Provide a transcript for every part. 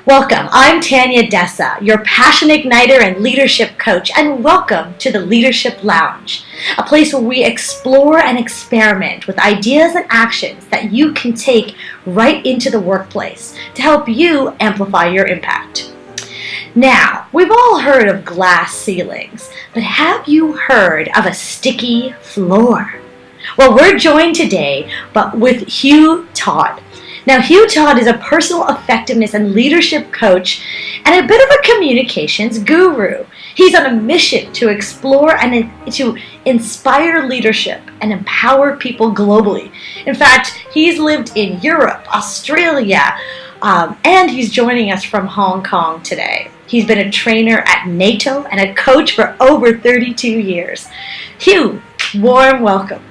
Welcome, I'm Tanya Dessa, your passion igniter and leadership coach, and welcome to the Leadership Lounge, a place where we explore and experiment with ideas and actions that you can take right into the workplace to help you amplify your impact. Now, we've all heard of glass ceilings, but have you heard of a sticky floor? Well, we're joined today with Hugh Todd. Now, Hugh Todd is a personal effectiveness and leadership coach and a bit of a communications guru. He's on a mission to explore and to inspire leadership and empower people globally. In fact, he's lived in Europe, Australia, and he's joining us from Hong Kong today. He's been a trainer at NATO and a coach for over 32 years. Hugh, warm welcome.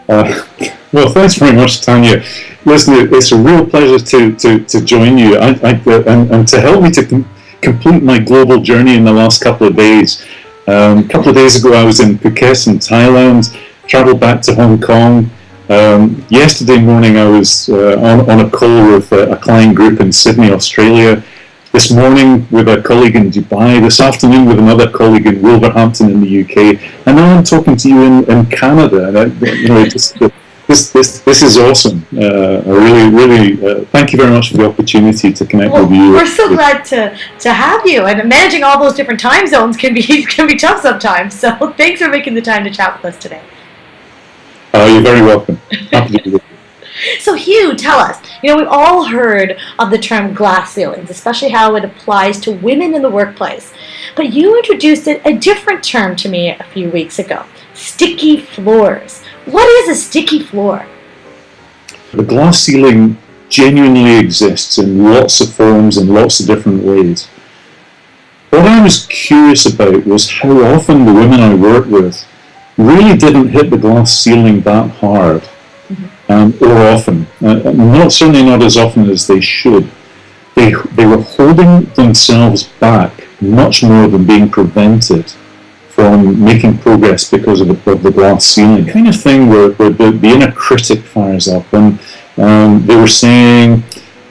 Well, thanks very much, Tanya. Listen, it's a real pleasure to join you and to help me to complete my global journey in the last couple of days. A couple of days ago, I was in Phuket in Thailand, travelled back to Hong Kong. Yesterday morning, I was on a call with a client group in Sydney, Australia. This morning with a colleague in Dubai, this afternoon with another colleague in Wolverhampton in the UK, and now I'm talking to you in Canada. And this is awesome. I really thank you very much for the opportunity to connect with you. We're so glad to have you. And managing all those different time zones can be tough sometimes. So thanks for making the time to chat with us today. You're very welcome. Happy to be with you. So Hugh, tell us, we've all heard of the term glass ceilings, especially how it applies to women in the workplace. But you introduced a different term to me a few weeks ago, sticky floors. What is a sticky floor? The glass ceiling genuinely exists in lots of forms and lots of different ways. What I was curious about was how often the women I worked with really didn't hit the glass ceiling that hard. Or often, certainly not as often as they should. They were holding themselves back much more than being prevented from making progress because of the glass ceiling. The kind of thing where the inner critic fires up and they were saying,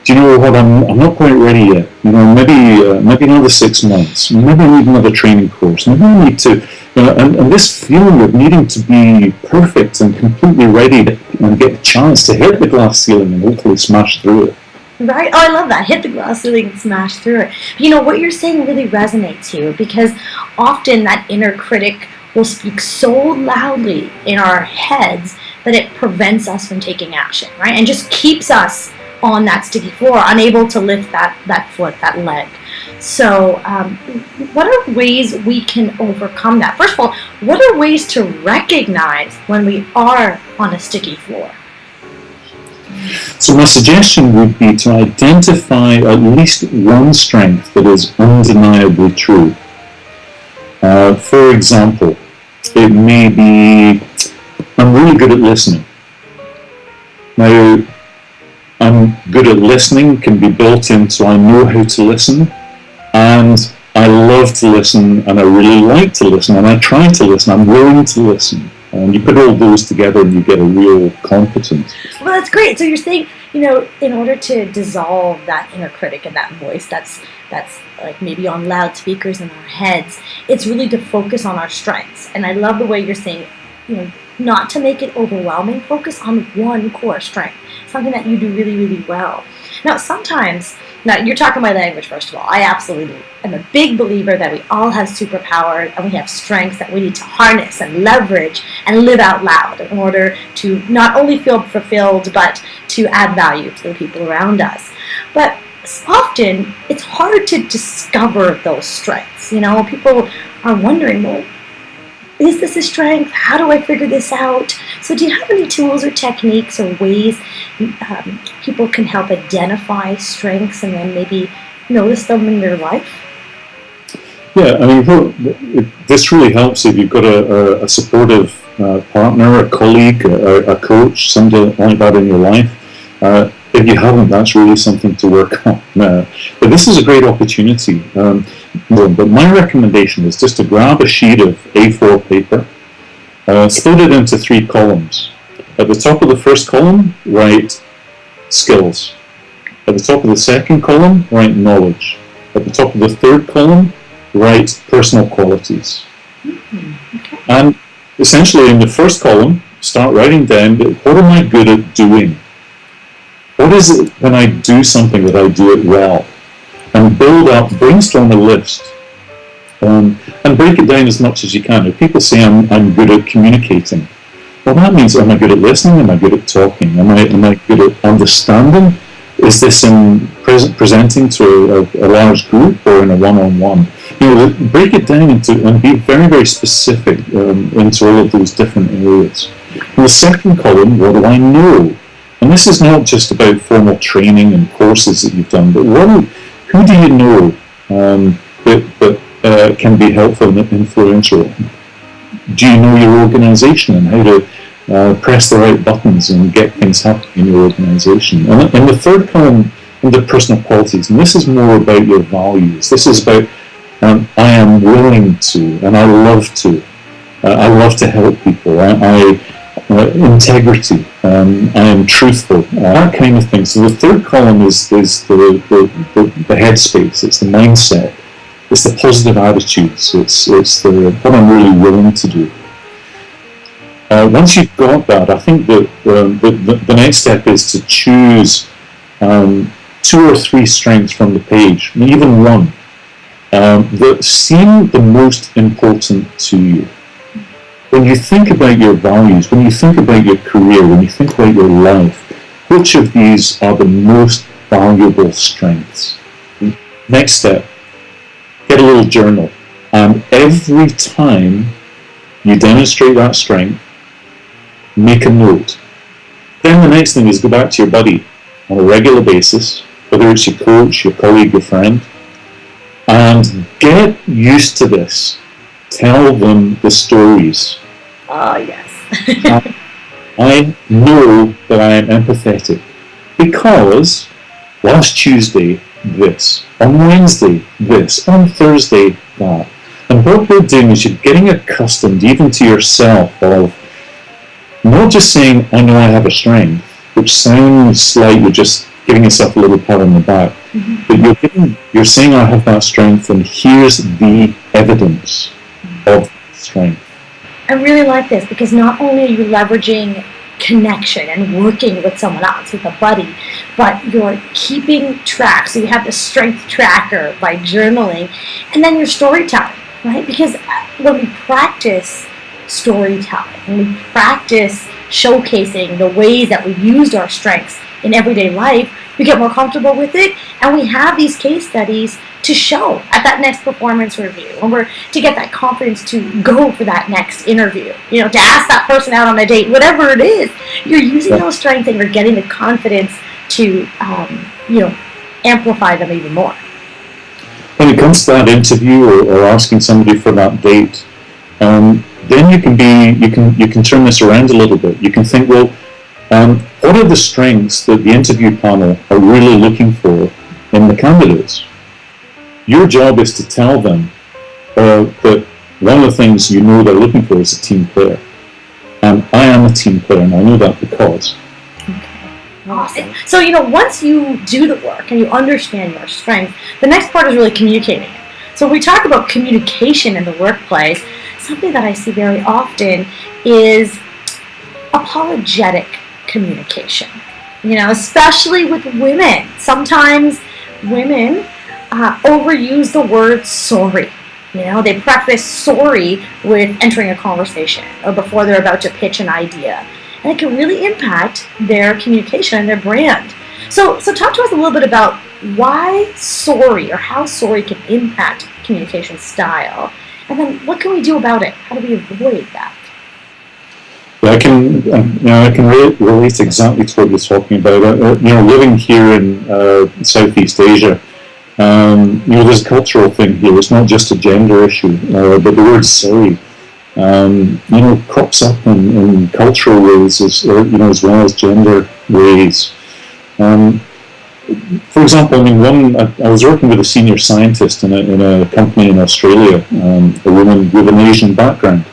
do you know what, I'm not quite ready yet. Maybe another 6 months, maybe I need another training course, maybe I need to, and this feeling of needing to be perfect and completely ready and get a chance to hit the glass ceiling and hopefully smash through it. Right? Oh, I love that. Hit the glass ceiling and smash through it. What you're saying really resonates here, because often that inner critic will speak so loudly in our heads that it prevents us from taking action, right? And just keeps us on that sticky floor, unable to lift that foot, that leg. So what are ways we can overcome that? First of all, what are ways to recognize when we are on a sticky floor? So my suggestion would be to identify at least one strength that is undeniably true. For example, it may be, I'm really good at listening. Now, I'm good at listening can be built in, so I know how to listen, and I love to listen, and I really like to listen, and I try to listen, I'm willing to listen. And you put all those together and you get a real competence. Well, that's great. So you're saying, in order to dissolve that inner critic and that voice that's like maybe on loudspeakers in our heads, it's really to focus on our strengths. And I love the way you're saying, not to make it overwhelming, focus on one core strength, something that you do really, really well. Now, you're talking my language, first of all. I absolutely am a big believer that we all have superpowers and we have strengths that we need to harness and leverage and live out loud in order to not only feel fulfilled, but to add value to the people around us. But often, it's hard to discover those strengths. People are wondering, well, is this a strength? How do I figure this out? So do you have any tools or techniques or ways people can help identify strengths and then maybe notice them in their life? Yeah, this really helps if you've got a supportive partner, a colleague, a coach, somebody like that in your life. If you haven't, that's really something to work on. But this is a great opportunity. But my recommendation is just to grab a sheet of A4 paper, split it into 3 columns. At the top of the first column, write skills. At the top of the second column, write knowledge. At the top of the third column, write personal qualities. Okay. And essentially in the first column, start writing down, what am I good at doing? What is it when I do something that I do it well? And brainstorm a list. And break it down as much as you can. If people say I'm good at communicating, well, that means, am I good at listening? Am I good at talking? Am I good at understanding? Is this in presenting to a large group or in a one-on-one? Break it down and be very, very specific into all of those different areas. In the second column, what do I know? And this is not just about formal training and courses that you've done, but who do you know that can be helpful and influential? Do you know your organisation and how to press the right buttons and get things happening in your organisation? And in the third column, under personal qualities, and this is more about your values. This is about I am willing to, and I love to. I love to help people. Integrity. I am truthful. That kind of thing. So the third column is the headspace. It's the mindset. It's the positive attitudes. It's what I'm really willing to do. Once you've got that, I think that the next step is to choose 2 or 3 strengths from the page, and even one, that seem the most important to you. When you think about your values, when you think about your career, when you think about your life, which of these are the most valuable strengths? Next step, get a little journal, and every time you demonstrate that strength, make a note. Then the next thing is go back to your buddy on a regular basis, whether it's your coach, your colleague, your friend, and get used to this. Tell them the stories. Oh, yes. I know that I am empathetic because last Tuesday, this. On Wednesday, this. On Thursday, that. And what we're doing is you're getting accustomed even to yourself of not just saying, I know I have a strength, which sounds like you're just giving yourself a little pat on the back, but you're saying I have that strength, and here's the evidence of strength. I really like this because not only are you leveraging connection and working with someone else, with a buddy, but you're keeping track. So you have the strength tracker by journaling, and then your storytelling, right? Because when we practice storytelling, when we practice showcasing the ways that we've used our strengths in everyday life, we get more comfortable with it, and we have these case studies to show at that next performance review, or to get that confidence to go for that next interview, to ask that person out on a date, whatever it is. You're using those strengths and you're getting the confidence to, amplify them even more. When it comes to that interview or asking somebody for that date, then you can turn this around a little bit. You can think, well, what are the strengths that the interview panel are really looking for in the candidates? Your job is to tell them that one of the things they're looking for is a team player. And I am a team player, and I know that because. Okay, awesome. So, once you do the work and you understand your strengths, the next part is really communicating it. So when we talk about communication in the workplace, something that I see very often is apologetic communication, especially with women. Sometimes women overuse the word sorry. They preface sorry with entering a conversation or before they're about to pitch an idea. And it can really impact their communication and their brand. So talk to us a little bit about why sorry, or how sorry can impact communication style. And then what can we do about it? How do we avoid that? I can relate exactly to what you're talking about. Living here in Southeast Asia, there's a cultural thing here. It's not just a gender issue, but the word sorry, crops up in cultural ways as well as gender ways. For example, I was working with a senior scientist in a company in Australia, a woman with an Asian background.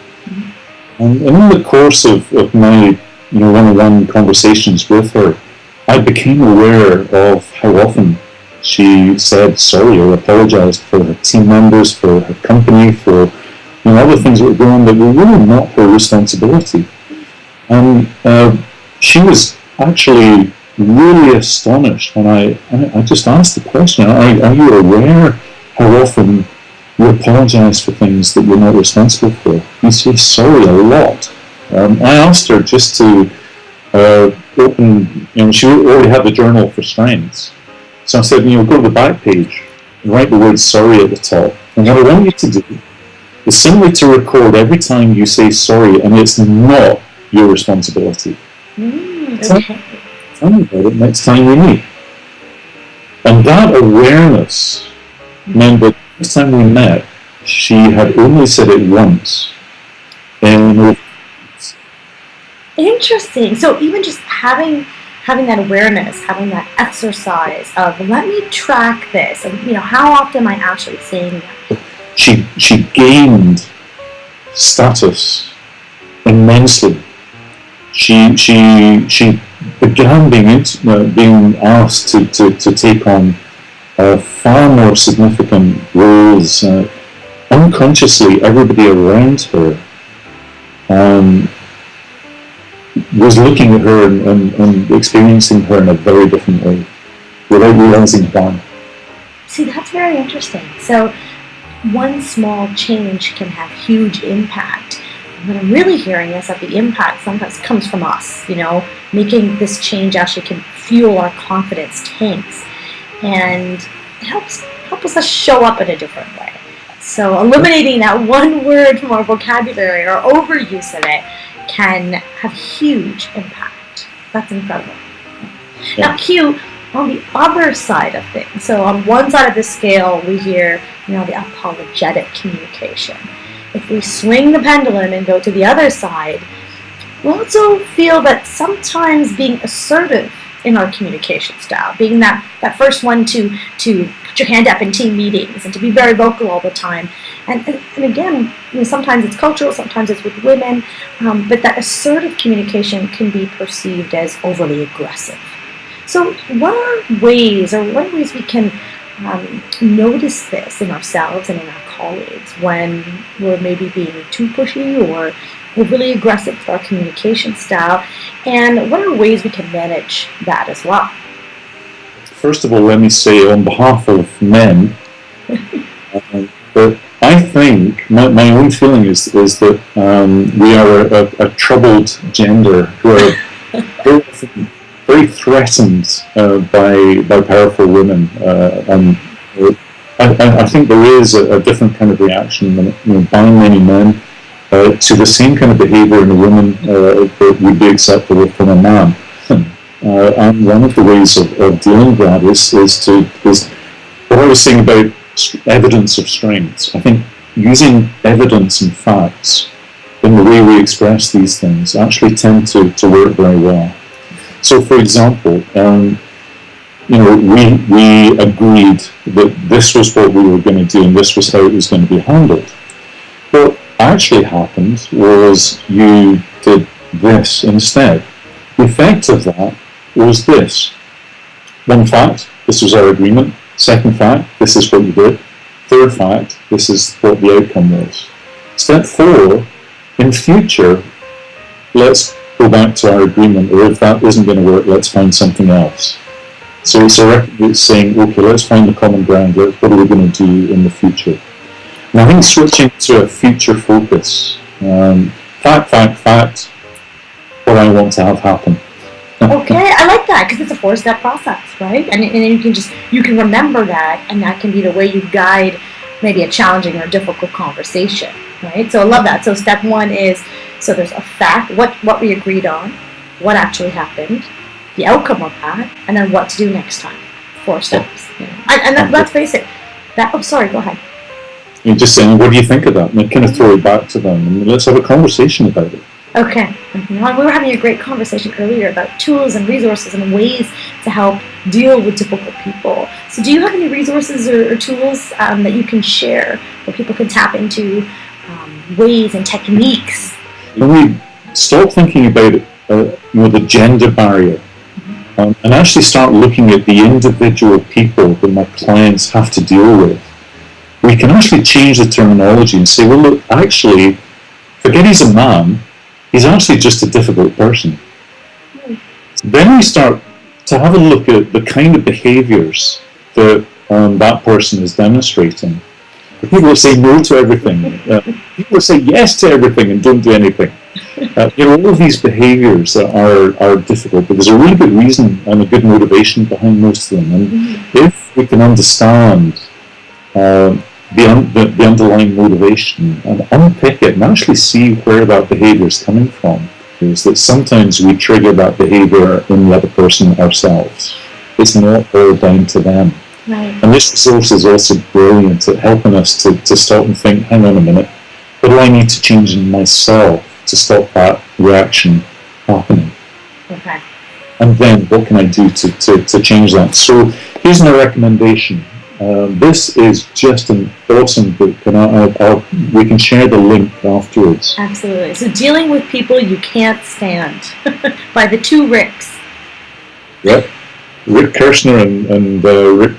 And in the course of my one-on-one conversations with her, I became aware of how often she said sorry or apologized for her team members, for her company, for other things that were going on that were really not her responsibility. And she was actually really astonished when I just asked the question, are you aware how often you apologize for things that you're not responsible for? You say sorry a lot. I asked her just to open, she already had the journal for strengths. So I said, go to the back page and write the word sorry at the top. And what I want you to do is simply to record every time you say sorry and it's not your responsibility. Okay. Tell me about it next time we meet. And that awareness meant that next time we met, she had only said it once. And interesting. So even just having that awareness, having that exercise of let me track this, and how often am I actually saying that? She gained status immensely. She began being asked to take on far more significant roles. Unconsciously, everybody around her was looking at her and experiencing her in a very different way, without realizing why. See, that's very interesting. So one small change can have huge impact. What I'm really hearing is that the impact sometimes comes from us, making this change actually can fuel our confidence tanks, and it helps us show up in a different way. So eliminating that one word from our vocabulary or overuse of it can have huge impact. That's incredible. Yeah. Now, Hugh, on the other side of things, so on one side of the scale, we hear, the apologetic communication. If we swing the pendulum and go to the other side, we also feel that sometimes being assertive in our communication style, being that first one to put your hand up in team meetings and to be very vocal all the time. And again, sometimes it's cultural, sometimes it's with women, but that assertive communication can be perceived as overly aggressive. So what are ways we can notice this in ourselves and in our colleagues when we're maybe being too pushy or we're really aggressive with our communication style, and what are ways we can manage that as well? First of all, let me say on behalf of men that I think my own feeling is that we are a troubled gender who are very threatened by powerful women, and I think there is a different kind of reaction by many men to the same kind of behaviour in a woman that would be acceptable from a man. And one of the ways of dealing with that is what I was saying about evidence of strengths. I think using evidence and facts in the way we express these things actually tend to work very well. So, for example, we agreed that this was what we were going to do and this was how it was going to be handled. What actually happened was you did this instead. The effect of that was this. One fact, this was our agreement. Second fact, this is what you did. Third fact, this is what the outcome was. Step 4, in future, let's go back to our agreement, or if that isn't going to work, let's find something else. So it's saying, okay, let's find the common ground. What are we going to do in the future? And I think switching to a future focus, fact, what I want to have happen. Okay, I like that because it's a 4-step process, right? And you can remember that, and that can be the way you guide maybe a challenging or difficult conversation, right? So I love that. So step 1 is, so there's a fact, what we agreed on, what actually happened, the outcome of that, and then what to do next time. 4 steps. And let's face it. Sorry, go ahead. You're just saying, what do you think of that? And kind of throw it back to them, and let's have a conversation about it. Okay. We were having a great conversation earlier about tools and resources and ways to help deal with difficult people. So do you have any resources or tools that you can share where people can tap into ways and techniques? When we stop thinking about the gender barrier, and actually start looking at the individual people that my clients have to deal with, we can actually change the terminology and say, well, look, actually, forget he's a man, he's actually just a difficult person. Then we start to have a look at the kind of behaviours that that person is demonstrating. The people that say no to everything, people that say yes to everything and don't do anything. All of these behaviours are difficult, but there's a really good reason and a good motivation behind most of them. And if we can understand the underlying motivation and unpick it and actually see where that behaviour is coming from, is that sometimes we trigger that behaviour in the other person ourselves. It's not all down to them. Right. And this resource is also brilliant at helping us to stop and think, hang on a minute, what do I need to change in myself to stop that reaction happening? Okay. And then what can I do to change that? So here's my recommendation. This is just an awesome book, and we can share the link afterwards. Absolutely. So Dealing with People You Can't Stand by the two Ricks. Yep. Rick Kirshner and Rick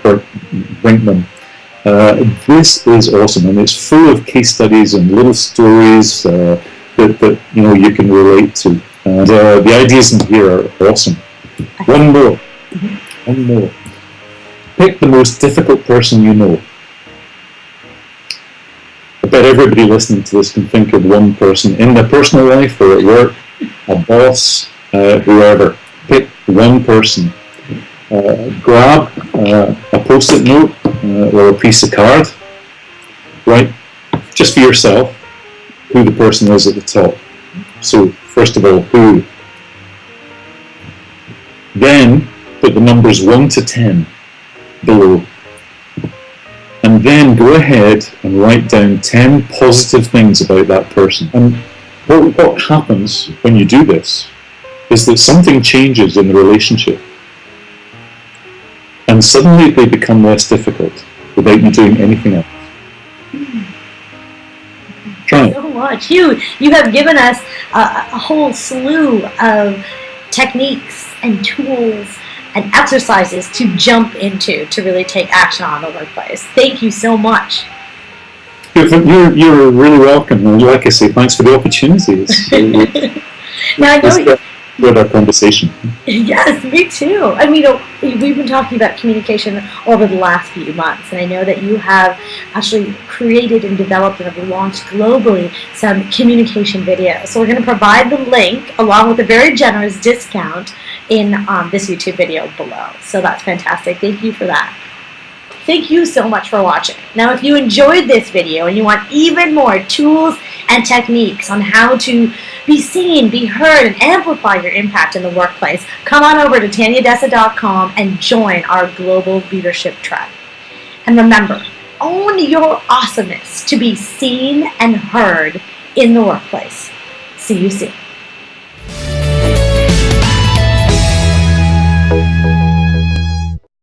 Brinkman. This is awesome, and it's full of case studies and little stories that you can relate to. And the ideas in here are awesome. One more. One more. Pick the most difficult person you know. I bet everybody listening to this can think of one person in their personal life or at work, a boss, whoever. Pick one person. Grab a post-it note or a piece of card. Write, just for yourself, who the person is at the top. So, first of all, who. Then, put the numbers 1 to 10 below. And then go ahead and write down 10 positive things about that person. And what happens when you do this is that something changes in the relationship. And suddenly they become less difficult without you doing anything else. Try it. So much. Hugh, you have given us a whole slew of techniques and tools and exercises to jump into to really take action on the workplace. Thank you so much. You're really welcome. And like I say, thanks for the opportunity. Now I know with our conversation. Yes, me too. I mean, we've been talking about communication over the last few months, and I know that you have actually created and developed and have launched globally some communication videos. So we're going to provide the link along with a very generous discount in this YouTube video below. So that's fantastic. Thank you for that. Thank you so much for watching. Now, if you enjoyed this video and you want even more tools and techniques on how to be seen, be heard, and amplify your impact in the workplace, come on over to tanyadessa.com and join our global leadership tribe. And remember, own your awesomeness to be seen and heard in the workplace. See you soon.